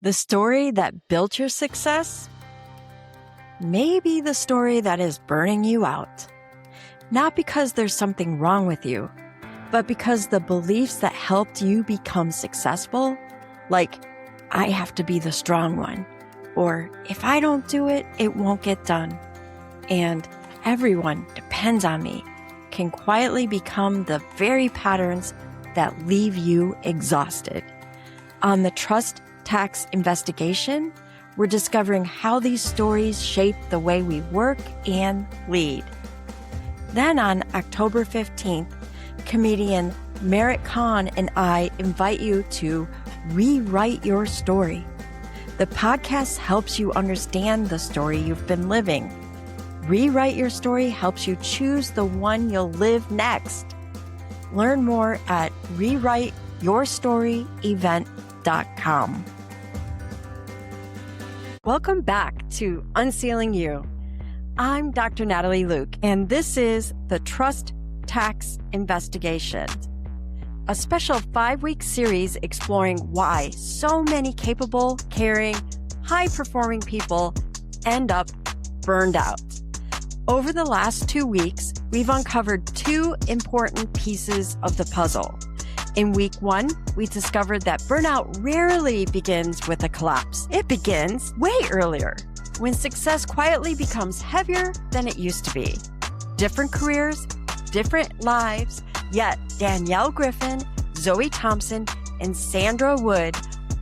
The story that built your success? Maybe the story that is burning you out. Not because there's something wrong with you, but because the beliefs that helped you become successful, like, I have to be the strong one, or if I don't do it, it won't get done, and everyone depends on me, can quietly become the very patterns that leave you exhausted. On the Trust Tax Investigation, we're discovering how these stories shape the way we work and lead. Then on October 15th, comedian Merritt Khan and I invite you to rewrite your story. The podcast helps you understand the story you've been living. Rewrite Your Story helps you choose the one you'll live next. Learn more at rewriteyourstoryevent.com. Welcome back to UnCeiling You. I'm Dr. Natalie Luke, and this is the Trust Tax Investigation, a special 5-week series exploring why so many capable, caring, high-performing people end up burned out. Over the last 2 weeks, we've uncovered 2 important pieces of the puzzle. In week 1, we discovered that burnout rarely begins with a collapse. It begins way earlier, when success quietly becomes heavier than it used to be. Different careers, different lives, yet Danielle Griffin, Zoe Thompson, and Sandra Wood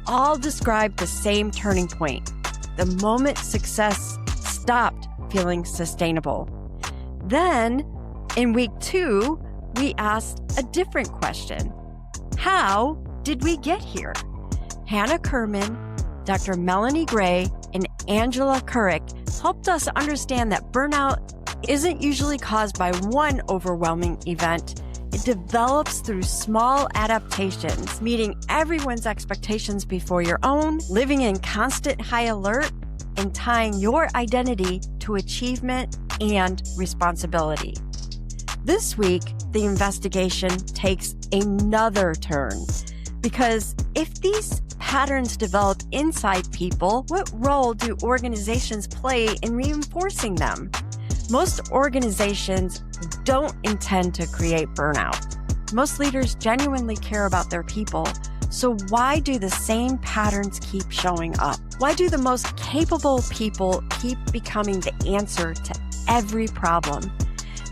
all describe the same turning point, the moment success stopped feeling sustainable. Then, in week 2, we asked a different question. How did we get here? Hannah Kerman, Dr. Melanie Gray, and Angela Couric helped us understand that burnout isn't usually caused by one overwhelming event. It develops through small adaptations, meeting everyone's expectations before your own, living in constant high alert, and tying your identity to achievement and responsibility. This week, the investigation takes another turn, because if these patterns develop inside people, what role do organizations play in reinforcing them? Most organizations don't intend to create burnout. Most leaders genuinely care about their people. So why do the same patterns keep showing up? Why do the most capable people keep becoming the answer to every problem?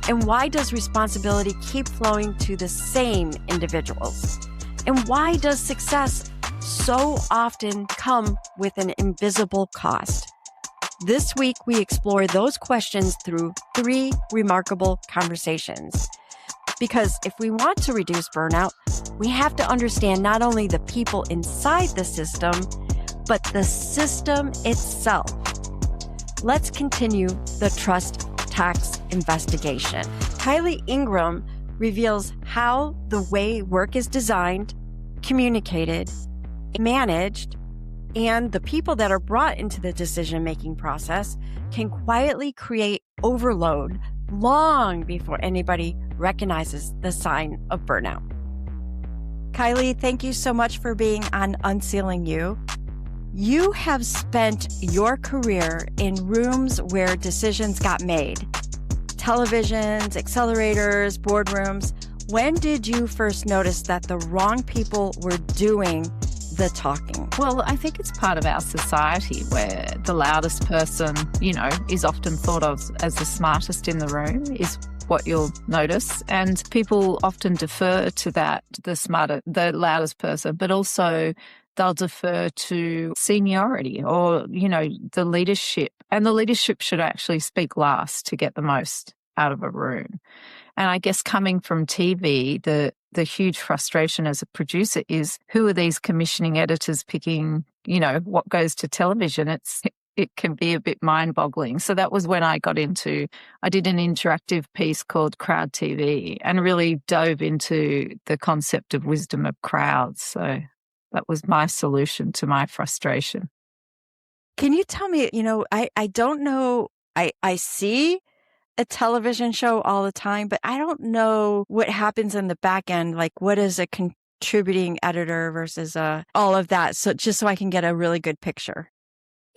And why does responsibility keep flowing to the same individuals? And why does success so often come with an invisible cost? This week, we explore those questions through 3 remarkable conversations. Because if we want to reduce burnout, we have to understand not only the people inside the system, but the system itself. Let's continue the Trust Tax Investigation. Kylee Ingram reveals how the way work is designed, communicated, managed, and the people that are brought into the decision-making process can quietly create overload long before anybody recognizes the sign of burnout. Kylee, thank you so much for being on UnCeiling You. You have spent your career in rooms where decisions got made. Televisions, accelerators, boardrooms. When did you first notice that the wrong people were doing the talking? Well, I think it's part of our society where the loudest person, is often thought of as the smartest in the room, is what you'll notice. And people often defer to that, the loudest person, but also they'll defer to seniority or, the leadership. And the leadership should actually speak last to get the most out of a room. And I guess coming from TV, the huge frustration as a producer is, who are these commissioning editors picking, what goes to television? It can be a bit mind-boggling. So that was when I did an interactive piece called Crowd TV and really dove into the concept of wisdom of crowds. So that was my solution to my frustration. Can you tell me, I don't know, I see a television show all the time, but I don't know what happens in the back end. Like, what does a contributing editor versus all of that. So just so I can get a really good picture.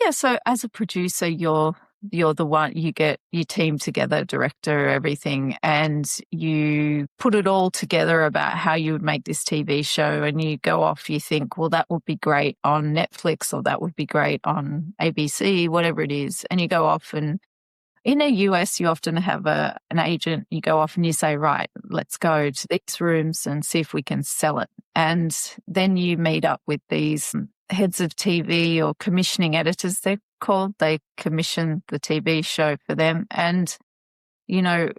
Yeah. So as a producer, you're the one, you get your team together, director, everything, and you put it all together about how you would make this TV show, and you go off, you think, well, that would be great on Netflix, or that would be great on ABC, whatever it is. And you go off, and in the US, you often have an agent. You go off and you say, right, let's go to these rooms and see if we can sell it. And then you meet up with these heads of TV or commissioning editors, they're called. They commission the TV show for them. And, you know,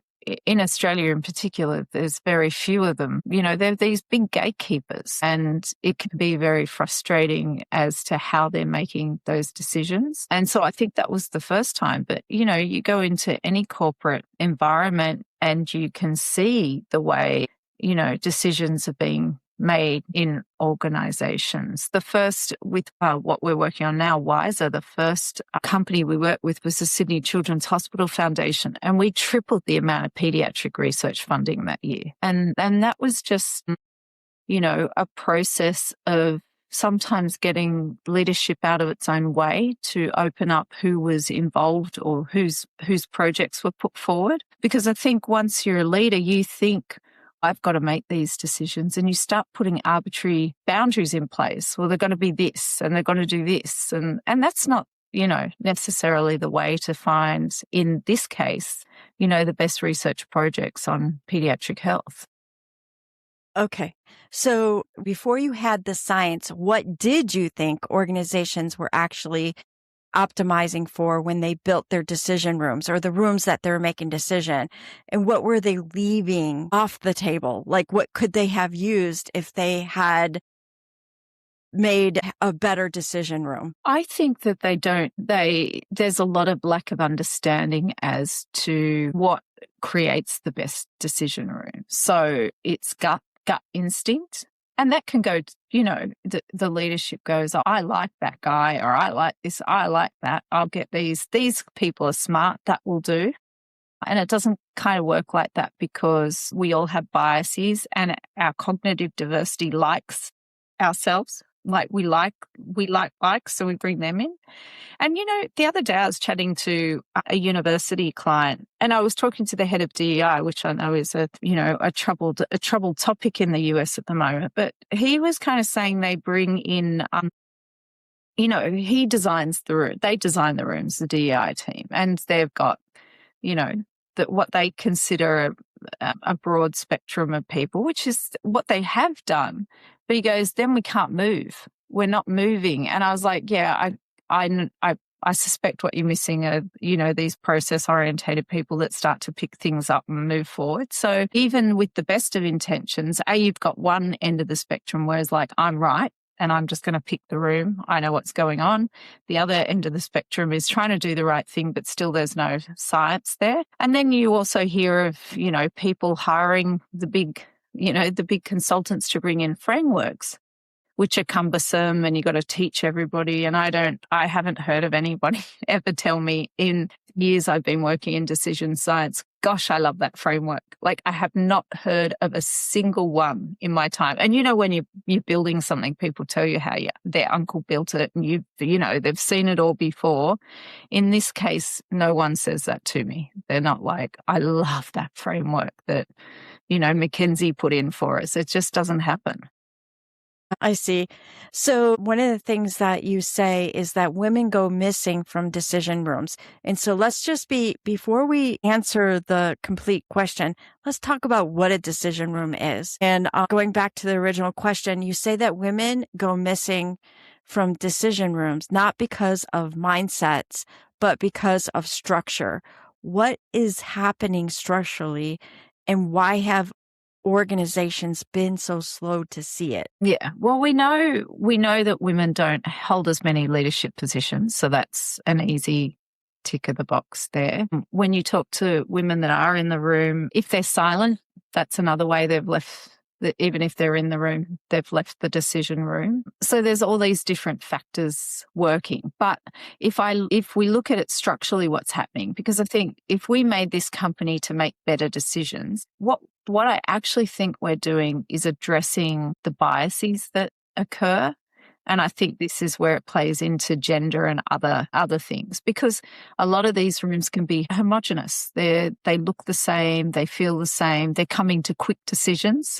in Australia in particular, there's very few of them. You know, they're these big gatekeepers, and it can be very frustrating as to how they're making those decisions. And so I think that was the first time. But, you know, you go into any corporate environment and you can see the way, you know, decisions are being made in organizations. The first, with what we're working on now, Wiser, the first company we worked with was the Sydney Children's Hospital Foundation, and we tripled the amount of pediatric research funding that year. And that was just, you know, a process of sometimes getting leadership out of its own way to open up who was involved or whose projects were put forward. Because I think once you're a leader, you think, I've got to make these decisions, and you start putting arbitrary boundaries in place. Well, they're going to be this and they're going to do this. And that's not, you know, necessarily the way to find, in this case, you know, the best research projects on pediatric health. Okay. So before you had the science, what did you think organizations were actually optimizing for when they built their decision rooms, or the rooms that they were making decision? And what were they leaving off the table? Like, what could they have used if they had made a better decision room? I think that there's a lot of lack of understanding as to what creates the best decision room. So it's gut instinct. And that can go, you know, the leadership goes, oh, I like that guy, or I like this, I like that. I'll get these people are smart, that will do. And it doesn't kind of work like that, because we all have biases, and our cognitive diversity likes ourselves. Like we like, so we bring them in. And, you know, the other day I was chatting to a university client, and I was talking to the head of DEI, which I know is a troubled topic in the US at the moment. But he was kind of saying they bring in, you know, he designs the room. They design the rooms, the DEI team, and they've got, you know, what they consider a broad spectrum of people, which is what they have done. But he goes, then we can't move. We're not moving. And I was like, yeah, I suspect what you're missing are, you know, these process-orientated people that start to pick things up and move forward. So even with the best of intentions, you've got one end of the spectrum where it's like, I'm right, and I'm just going to pick the room. I know what's going on. The other end of the spectrum is trying to do the right thing, but still there's no science there. And then you also hear of, you know, people hiring the big consultants to bring in frameworks, which are cumbersome, and you got to teach everybody. And I haven't heard of anybody ever tell me in years I've been working in decision science, gosh, I love that framework. Like, I have not heard of a single one in my time. And, you know, when you're building something, people tell you how their uncle built it, and you know, they've seen it all before. In this case, no one says that to me. They're not like, I love that framework that, you know, McKinsey put in for us. It just doesn't happen. I see. So one of the things that you say is that women go missing from decision rooms. And so let's just before we answer the complete question, let's talk about what a decision room is. And going back to the original question, you say that women go missing from decision rooms, not because of mindsets, but because of structure. What is happening structurally, and why have organizations been so slow to see it? Yeah. Well, we know that women don't hold as many leadership positions. So that's an easy tick of the box there. When you talk to women that are in the room, if they're silent, that's another way they've left that even if they're in the room, they've left the decision room. So there's all these different factors working. But if we look at it structurally, what's happening, because I think if we made this company to make better decisions, what I actually think we're doing is addressing the biases that occur. And I think this is where it plays into gender and other things, because a lot of these rooms can be homogenous. They look the same, they feel the same, they're coming to quick decisions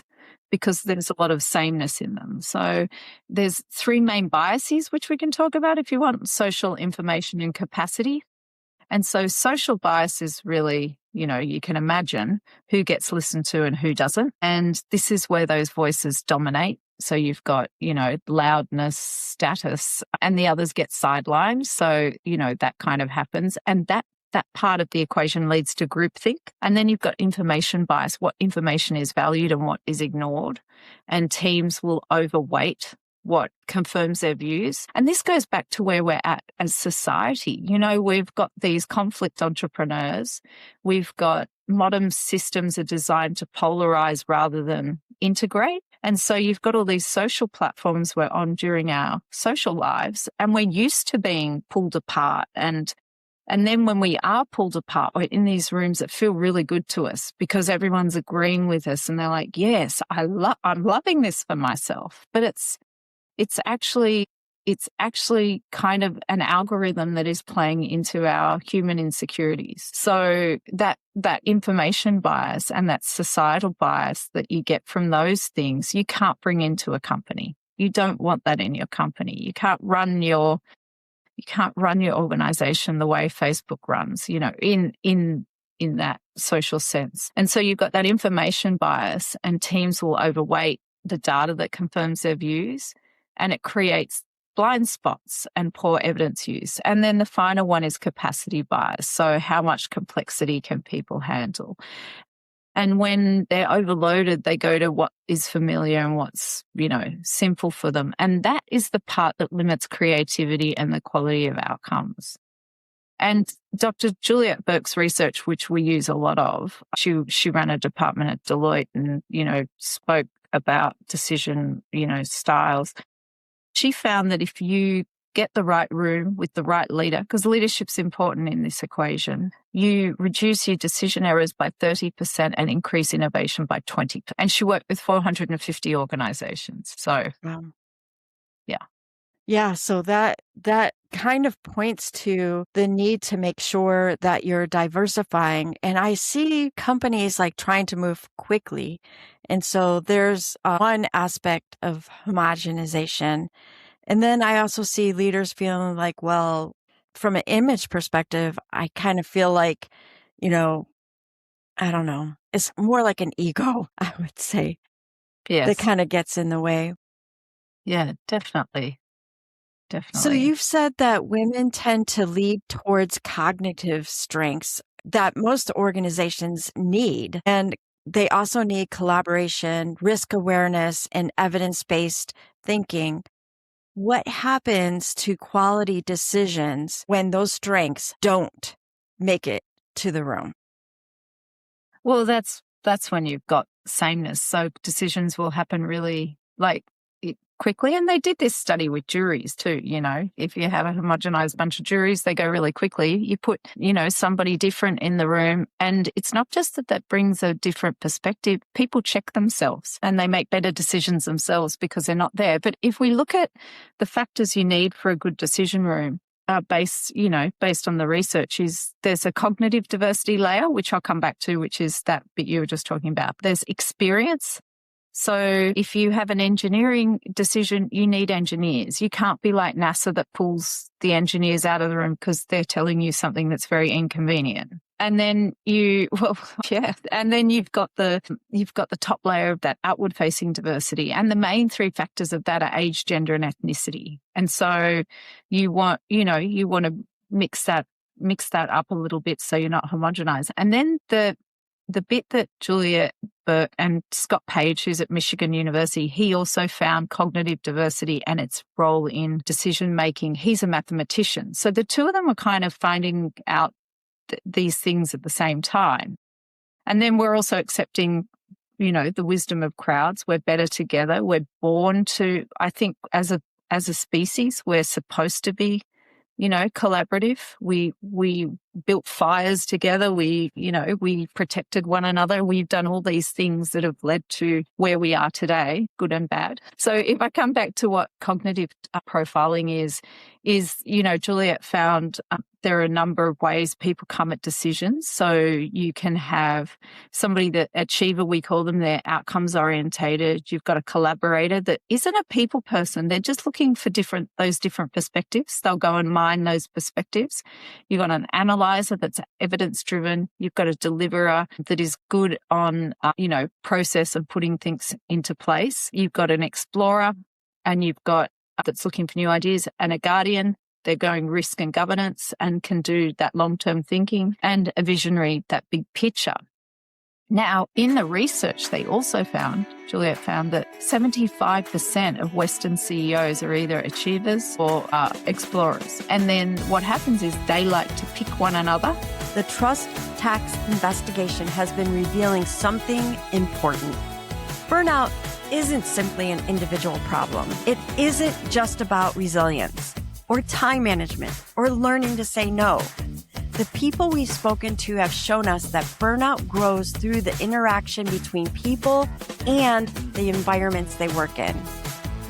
because there's a lot of sameness in them. So there's 3 main biases, which we can talk about if you want: social, information, and capacity. And so social bias is really, you can imagine who gets listened to and who doesn't. And this is where those voices dominate. So you've got, loudness, status, and the others get sidelined. So, that kind of happens. And that part of the equation leads to groupthink. And then you've got information bias, what information is valued and what is ignored. And teams will overweight what confirms their views. And this goes back to where we're at as society. We've got these conflict entrepreneurs. We've got modern systems are designed to polarize rather than integrate. And so you've got all these social platforms we're on during our social lives, and we're used to being pulled apart. And then when we are pulled apart, we're in these rooms that feel really good to us because everyone's agreeing with us and they're like, yes, I'm loving this for myself. But it's actually kind of an algorithm that is playing into our human insecurities. So that information bias and that societal bias that you get from those things, you can't bring into a company. You don't want that in your company. You can't run your organization the way Facebook runs, in that social sense. And so you've got that information bias, and teams will overweight the data that confirms their views, and it creates blind spots and poor evidence use. And then the final one is capacity bias. So how much complexity can people handle? And when they're overloaded, they go to what is familiar and what's, simple for them. And that is the part that limits creativity and the quality of outcomes. And Dr. Juliet Burke's research, which we use a lot of, she ran a department at Deloitte and, spoke about decision, styles. She found that if you get the right room with the right leader, because leadership's important in this equation, you reduce your decision errors by 30% and increase innovation by 20%. And she worked with 450 organizations. So, yeah. Yeah, so that kind of points to the need to make sure that you're diversifying. And I see companies like trying to move quickly. And so there's one aspect of homogenization. And then I also see leaders feeling like, well, from an image perspective, I kind of feel like, I don't know, it's more like an ego, I would say, that kind of gets in the way. Yeah, definitely. Definitely. So you've said that women tend to lead towards cognitive strengths that most organizations need. And they also need collaboration, risk awareness, and evidence-based thinking. What happens to quality decisions when those strengths don't make it to the room? Well, that's when you've got sameness. So decisions will happen really quickly. And they did this study with juries too. If you have a homogenized bunch of juries, they go really quickly. You put, somebody different in the room. And it's not just that brings a different perspective. People check themselves and they make better decisions themselves because they're not there. But if we look at the factors you need for a good decision room, based on the research, is there's a cognitive diversity layer, which I'll come back to, which is that bit you were just talking about. There's experience. So if you have an engineering decision, you need engineers. You can't be like NASA that pulls the engineers out of the room because they're telling you something that's very inconvenient. And then and then you've got the top layer of that outward facing diversity. And the main 3 factors of that are age, gender, and ethnicity. And so you want to mix that up a little bit so you're not homogenized. And then the bit that Juliet Burke and Scott Page, who's at Michigan University, he also found cognitive diversity and its role in decision making. He's a mathematician. So the two of them were kind of finding out these things at the same time. And then we're also accepting the wisdom of crowds. We're better together. We're born to, I think, as a species, we're supposed to be, collaborative. We built fires together. We protected one another. We've done all these things that have led to where we are today, good and bad. So if I come back to what cognitive profiling is, Juliet found there are a number of ways people come at decisions. So you can have somebody that achiever, we call them, they're outcomes orientated. You've got a collaborator that isn't a people person. They're just looking for those different perspectives. They'll go and mine those perspectives. You've got an analyzer that's evidence driven. You've got a deliverer that is good on, process and putting things into place. You've got an explorer, and you've got that's looking for new ideas, and a guardian. They're going risk and governance and can do that long-term thinking, and a visionary, that big picture. Now, in the research, Juliet found that 75% of Western CEOs are either achievers or explorers. And then what happens is they like to pick one another. The trust tax investigation has been revealing something important. Burnout isn't simply an individual problem. It isn't just about resilience or time management or learning to say no. The people we've spoken to have shown us that burnout grows through the interaction between people and the environments they work in.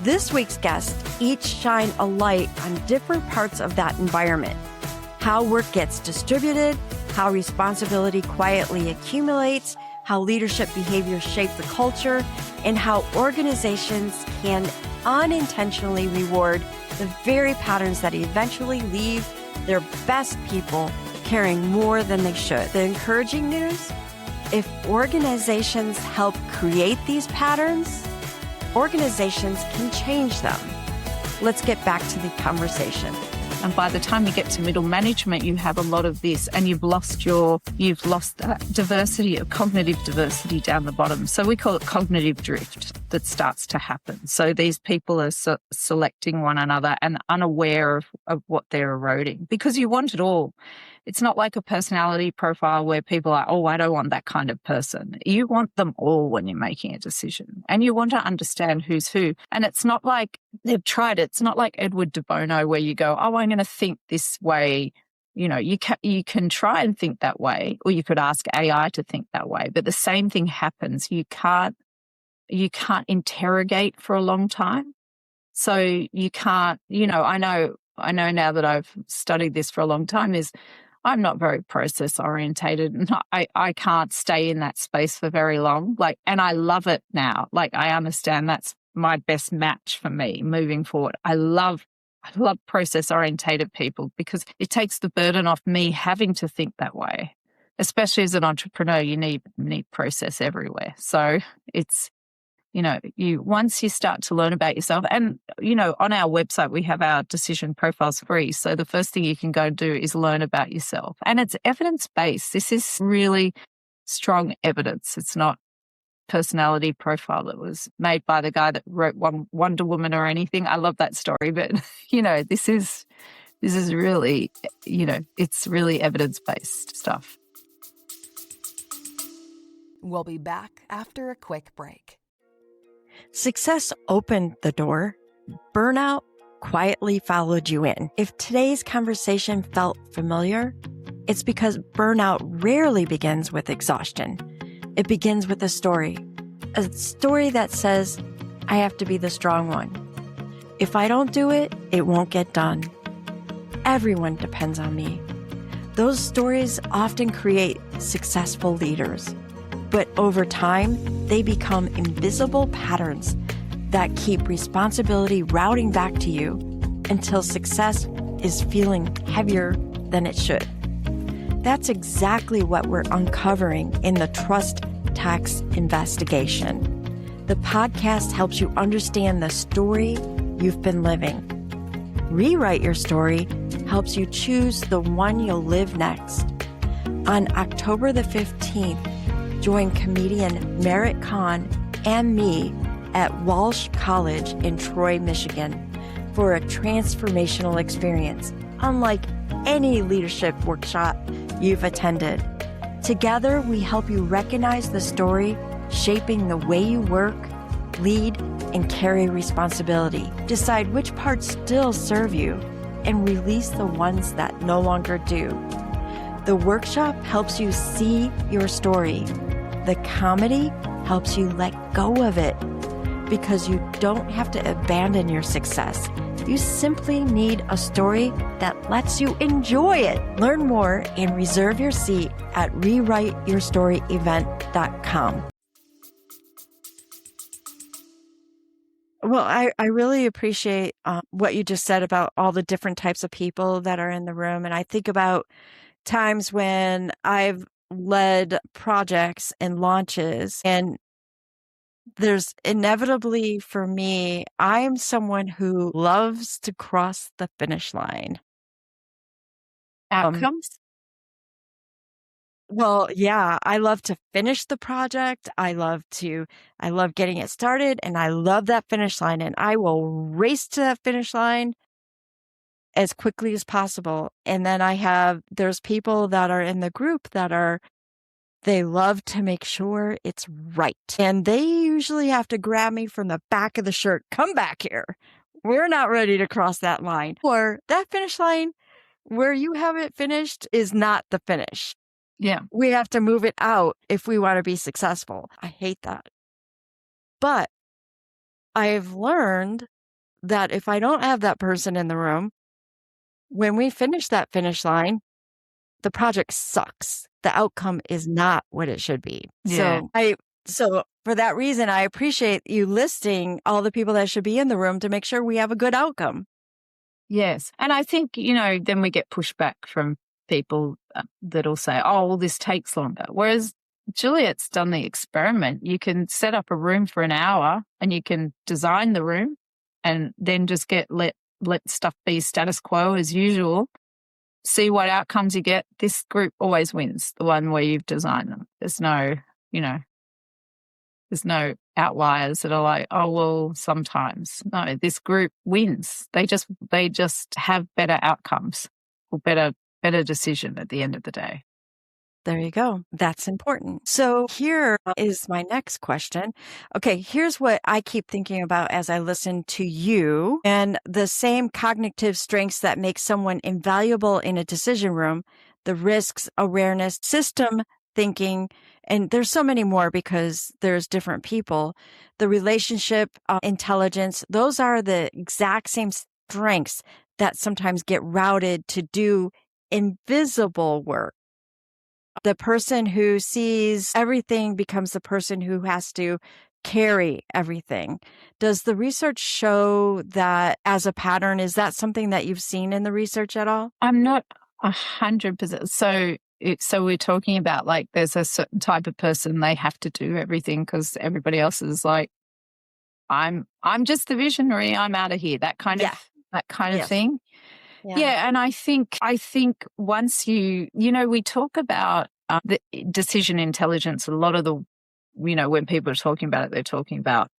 This week's guests each shine a light on different parts of that environment: how work gets distributed, how responsibility quietly accumulates, how leadership behaviors shape the culture, and how organizations can unintentionally reward the very patterns that eventually leave their best people carrying more than they should. The encouraging news: if organizations help create these patterns, organizations can change them. Let's get back to the conversation. And by the time you get to middle management, you have a lot of this, and you've lost that diversity, of cognitive diversity down the bottom. So we call it cognitive drift that starts to happen. So these people are selecting one another and unaware of what they're eroding, because you want it all. It's not like a personality profile where people are, I don't want that kind of person. You want them all when you're making a decision, and you want to understand who's who. And it's not like they've tried it. It's not like Edward de Bono where you go, I'm going to think this way. You can try and think that way, or you could ask AI to think that way. But the same thing happens. You can't interrogate for a long time. So you can't, I know now that I've studied this for a long time, I'm not very process orientated, and I can't stay in that space for very long. And I love it now. I understand that's my best match for me moving forward. I love process orientated people, because it takes the burden off me having to think that way. Especially as an entrepreneur, you need process everywhere. So it's, once you start to learn about yourself, and, on our website, we have our decision profiles free. So the first thing you can go do is learn about yourself. And it's evidence-based. This is really strong evidence. It's not personality profile that was made by the guy that wrote Wonder Woman or anything. I love that story, but, this is really, it's really evidence-based stuff. We'll be back after a quick break. Success opened the door. Burnout quietly followed you in. If today's conversation felt familiar, it's because burnout rarely begins with exhaustion. It begins with a story that says, I have to be the strong one. If I don't do it, it won't get done. Everyone depends on me. Those stories often create successful leaders. But over time, they become invisible patterns that keep responsibility routing back to you until success is feeling heavier than it should. That's exactly what we're uncovering in the Trust Tax Investigation. The podcast helps you understand the story you've been living. Rewrite Your Story helps you choose the one you'll live next. On October the 15th, join comedian Merritt Khan and me at Walsh College in Troy, Michigan for a transformational experience unlike any leadership workshop you've attended. Together, we help you recognize the story shaping the way you work, lead, and carry responsibility. Decide which parts still serve you and release the ones that no longer do. The workshop helps you see your story. The comedy helps you let go of it because you don't have to abandon your success. You simply need a story that lets you enjoy it. Learn more and reserve your seat at rewriteyourstoryevent.com. Well, I really appreciate what you just said about all the different types of people that are in the room. And I think about times when I've led projects and launches, and there's inevitably for me, I am someone who loves to cross the finish line. Outcomes? Well, yeah, I love to finish the project. I love getting it started, and I love that finish line, and I will race to that finish line as quickly as possible. And then there's people that are in the group they love to make sure it's right. And they usually have to grab me from the back of the shirt. Come back here. We're not ready to cross that line. Or that finish line where you have it finished is not the finish. Yeah. We have to move it out if we want to be successful. I hate that. But I've learned that if I don't have that person in the room, when we finish that finish line, the project sucks. The outcome is not what it should be. Yeah. So for that reason, I appreciate you listing all the people that should be in the room to make sure we have a good outcome. Yes. And I think, then we get pushback from people that'll say, oh, well, this takes longer. Whereas Juliet's done the experiment. You can set up a room for an hour and you can design the room and then just let stuff be status quo as usual. See what outcomes you get. This group always wins, the one where you've designed them. There's no outliers that are like, oh, well, sometimes. No, this group wins. They just have better outcomes or better decision at the end of the day. There you go. That's important. So here is my next question. Okay, here's what I keep thinking about as I listen to you. And the same cognitive strengths that make someone invaluable in a decision room, the risks, awareness, system thinking, and there's so many more because there's different people. The relationship, intelligence, those are the exact same strengths that sometimes get routed to do invisible work. The person who sees everything becomes the person who has to carry everything. Does the research show that as a pattern? Is that something that you've seen in the research at all? I'm not 100%. So we're talking about like there's a certain type of person, they have to do everything because everybody else is like, I'm just the visionary, I'm out of here. That kind of Yes. thing. Yeah. And I think once we talk about the decision intelligence, a lot of the, when people are talking about it, they're talking about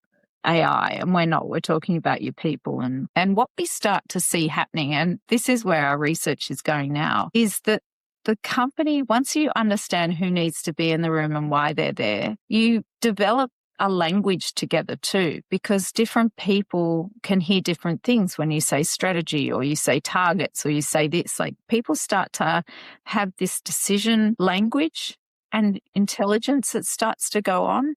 AI, and we're talking about your people and what we start to see happening. And this is where our research is going now, is that the company, once you understand who needs to be in the room and why they're there, you develop a language together too, because different people can hear different things when you say strategy or you say targets or you say this. Like people start to have this decision language and intelligence that starts to go on,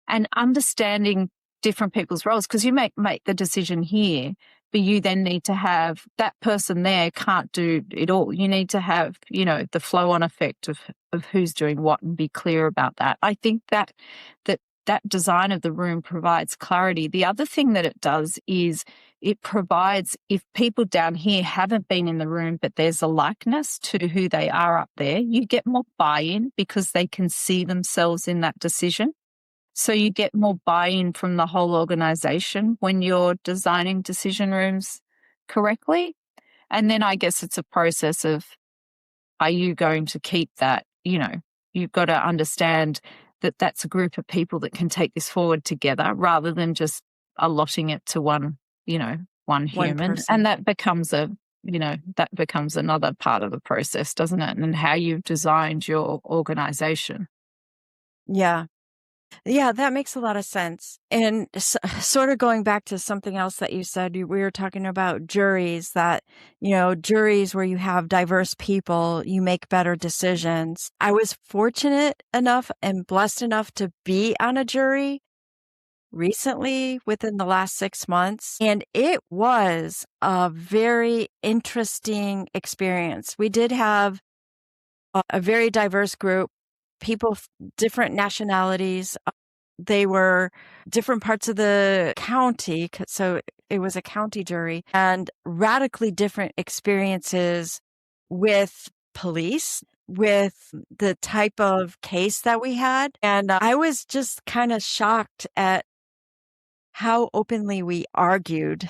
and understanding different people's roles, because you make the decision here, but you then need to have that person there can't do it all. You need to have, the flow on effect of who's doing what and be clear about that. I think that design of the room provides clarity. The other thing that it does is it provides, if people down here haven't been in the room, but there's a likeness to who they are up there, you get more buy-in because they can see themselves in that decision. So you get more buy-in from the whole organization when you're designing decision rooms correctly. And then I guess it's a process of, are you going to keep that? You've got to understand that that's a group of people that can take this forward together rather than just allotting it to one human. person. And that becomes another part of the process, doesn't it? And how you've designed your organization. Yeah. Yeah, that makes a lot of sense. And sort of going back to something else that you said, we were talking about juries that, juries where you have diverse people, you make better decisions. I was fortunate enough and blessed enough to be on a jury recently within the last 6 months. And it was a very interesting experience. We did have a very diverse group, people, different nationalities. They were different parts of the county. So it was a county jury and radically different experiences with police, with the type of case that we had. And I was just kind of shocked at how openly we argued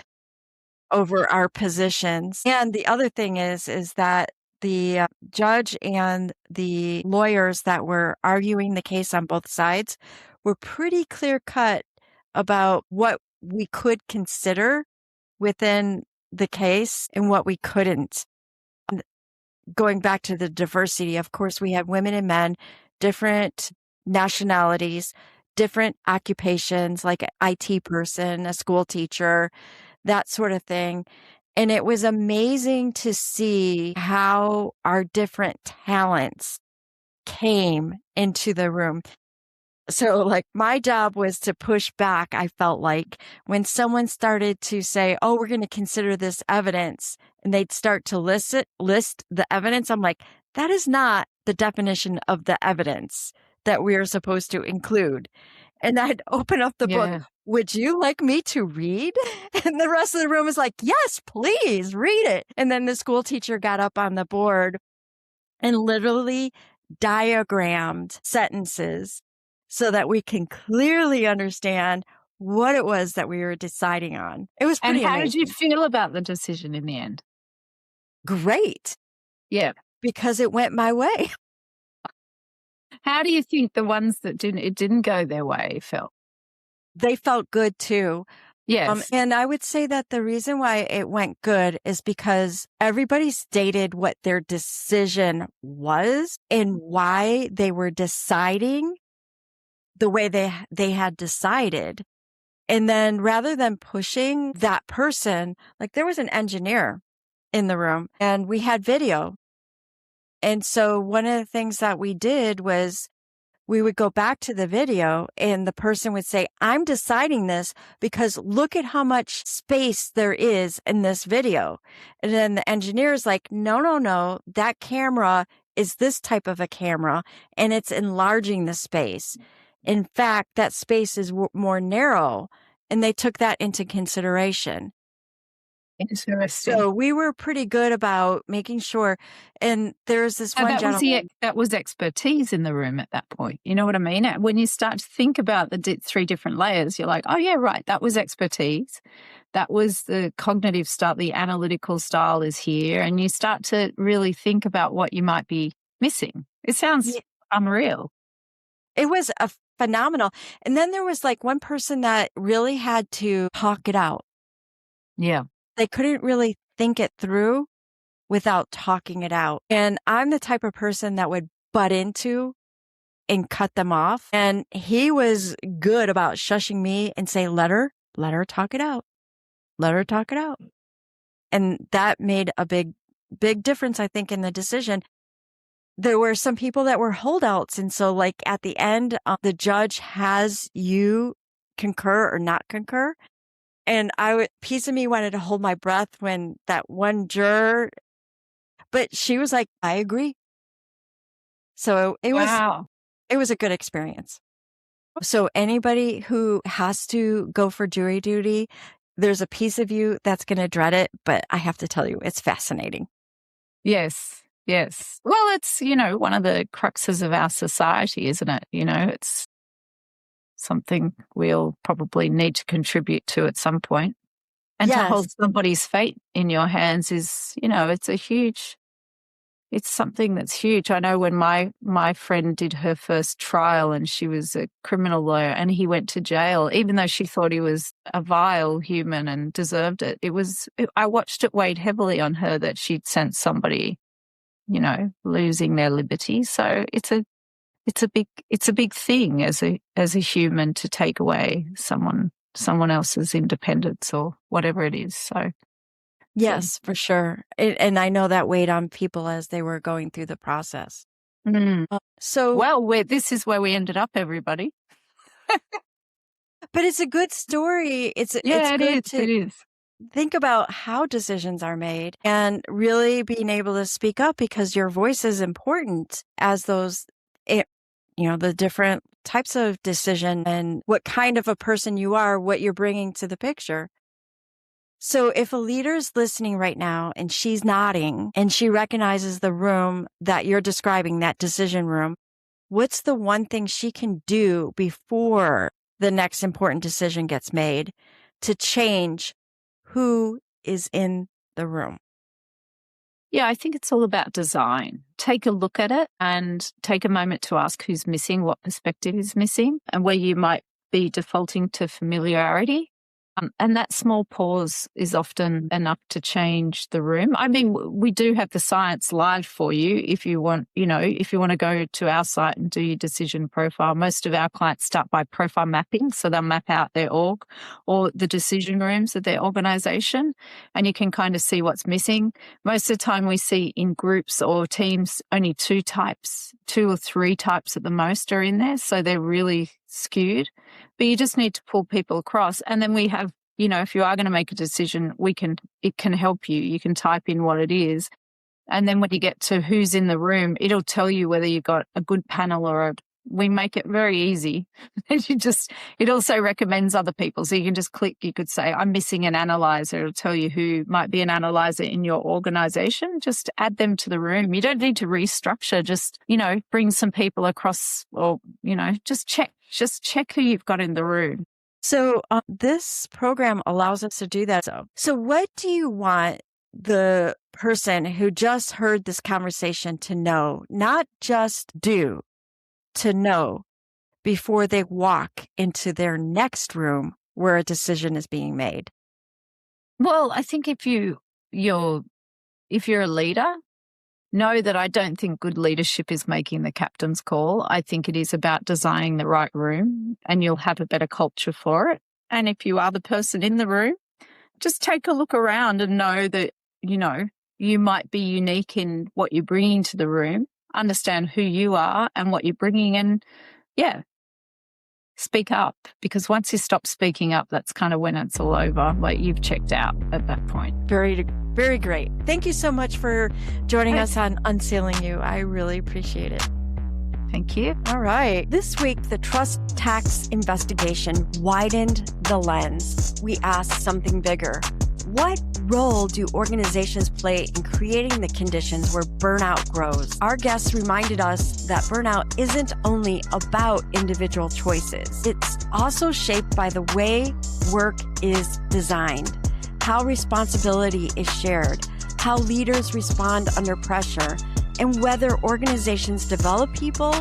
over our positions. And the other thing is that the judge and the lawyers that were arguing the case on both sides were pretty clear cut about what we could consider within the case and what we couldn't. Going back to the diversity, of course, we had women and men, different nationalities, different occupations, like an IT person, a school teacher, that sort of thing. And it was amazing to see how our different talents came into the room. So like my job was to push back. I felt like when someone started to say, oh, we're going to consider this evidence, and they'd start to list the evidence. I'm like, that is not the definition of the evidence that we are supposed to include. And I'd open up the book. Would you like me to read? And the rest of the room was like, yes, please read it. And then the school teacher got up on the board and literally diagrammed sentences so that we can clearly understand what it was that we were deciding on. It was pretty amazing. And how did you feel about the decision in the end? Great. Yeah. Because it went my way. How do you think the ones that didn't go their way felt? They felt good too. Yes. And I would say that the reason why it went good is because everybody stated what their decision was and why they were deciding the way they had decided. And then rather than pushing that person, like there was an engineer in the room and we had video. And so one of the things that we did was we would go back to the video and the person would say, I'm deciding this because look at how much space there is in this video. And then the engineer is like, no, that camera is this type of a camera and it's enlarging the space. In fact, that space is more narrow, and they took that into consideration. Interesting. So we were pretty good about making sure. And there's this one gentleman. That was expertise in the room at that point. You know what I mean? When you start to think about the three different layers, you're like, oh, yeah, right. That was expertise. That was the cognitive style. The analytical style is here. And you start to really think about what you might be missing. It sounds unreal. It was a phenomenal. And then there was like one person that really had to talk it out. Yeah. They couldn't really think it through without talking it out. And I'm the type of person that would butt into and cut them off. And he was good about shushing me and say, let her talk it out. Let her talk it out. And that made a big difference, I think, in the decision. There were some people that were holdouts. And so like at the end, the judge has you concur or not concur. And piece of me wanted to hold my breath when that one juror, but she was like, I agree. So it was a good experience. So anybody who has to go for jury duty, there's a piece of you that's going to dread it, but I have to tell you, it's fascinating. Yes. Yes. Well, it's, one of the cruxes of our society, isn't it? It's something we'll probably need to contribute to at some point. And to hold somebody's fate in your hands is, it's something that's huge. I know when my friend did her first trial and she was a criminal lawyer and he went to jail, even though she thought he was a vile human and deserved it. I watched it weighed heavily on her that she'd sent somebody, losing their liberty. So it's it's a big thing as a human to take away someone else's independence or whatever it is. So yes, for sure. And I know that weighed on people as they were going through the process. So, well, this is where we ended up, everybody. but it's a good story. It is. Think about how decisions are made and really being able to speak up because your voice is important as those, the different types of decision and what kind of a person you are, what you're bringing to the picture. So if a leader's listening right now and she's nodding and she recognizes the room that you're describing, that decision room, what's the one thing she can do before the next important decision gets made to change who is in the room? Yeah, I think it's all about design. Take a look at it and take a moment to ask who's missing, what perspective is missing, and where you might be defaulting to familiarity. And that small pause is often enough to change the room. I mean, we do have the science live for you if you want, if you want to go to our site and do your decision profile. Most of our clients start by profile mapping. So they'll map out their org or the decision rooms of their organization, and you can kind of see what's missing. Most of the time we see in groups or teams only 2 or 3 types at the most are in there. So they're really skewed. But you just need to pull people across. And then we have, if you are going to make a decision, it can help you. You can type in what it is. And then when you get to who's in the room, it'll tell you whether you've got a good panel or we make it very easy. It also recommends other people. So you can just click, you could say, I'm missing an analyzer. It'll tell you who might be an analyzer in your organization. Just add them to the room. You don't need to restructure. Just, bring some people across or, just check who you've got in the room. So this program allows us to do that. So what do you want the person who just heard this conversation to know, not just do, to know before they walk into their next room where a decision is being made? Well, I think if you're a leader, know that I don't think good leadership is making the captain's call. I think it is about designing the right room, and you'll have a better culture for it. And if you are the person in the room, just take a look around and know that, you might be unique in what you're bringing to the room. Understand who you are and what you're bringing in. Yeah. Speak up, because once you stop speaking up, that's kind of when it's all over. Like, you've checked out at that point. Very, very great. Thank you so much for joining us on UnCeiling You. I really appreciate it. Thank you. All right. This week, the trust tax investigation widened the lens. We asked something bigger. What role do organizations play in creating the conditions where burnout grows? Our guests reminded us that burnout isn't only about individual choices. It's also shaped by the way work is designed, how responsibility is shared, how leaders respond under pressure, and whether organizations develop people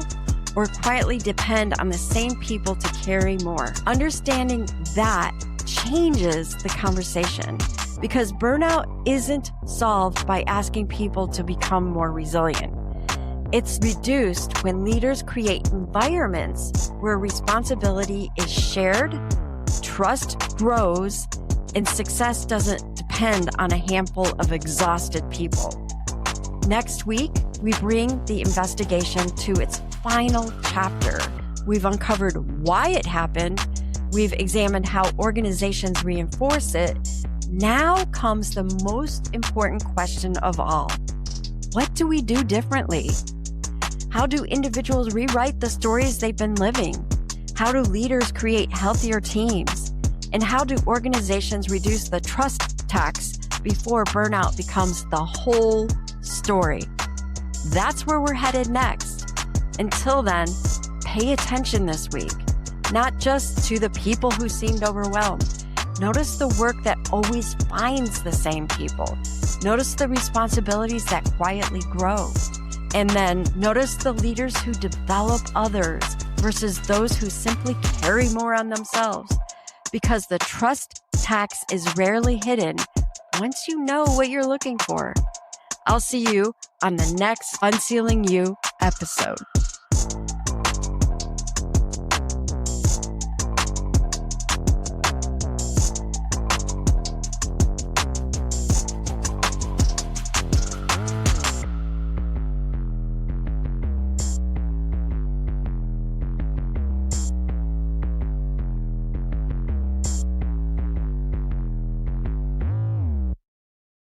or quietly depend on the same people to carry more. Understanding that changes the conversation, because burnout isn't solved by asking people to become more resilient. It's reduced when leaders create environments where responsibility is shared, trust grows, and success doesn't depend on a handful of exhausted people. Next week, we bring the investigation to its final chapter. We've uncovered why it happened. We've examined how organizations reinforce it. Now comes the most important question of all. What do we do differently? How do individuals rewrite the stories they've been living? How do leaders create healthier teams? And how do organizations reduce the trust tax before burnout becomes the whole story? That's where we're headed next. Until then, pay attention this week, not just to the people who seemed overwhelmed. Notice the work that always finds the same people. Notice the responsibilities that quietly grow. And then notice the leaders who develop others versus those who simply carry more on themselves. Because the trust tax is rarely hidden once you know what you're looking for. I'll see you on the next UnCeiling You episode.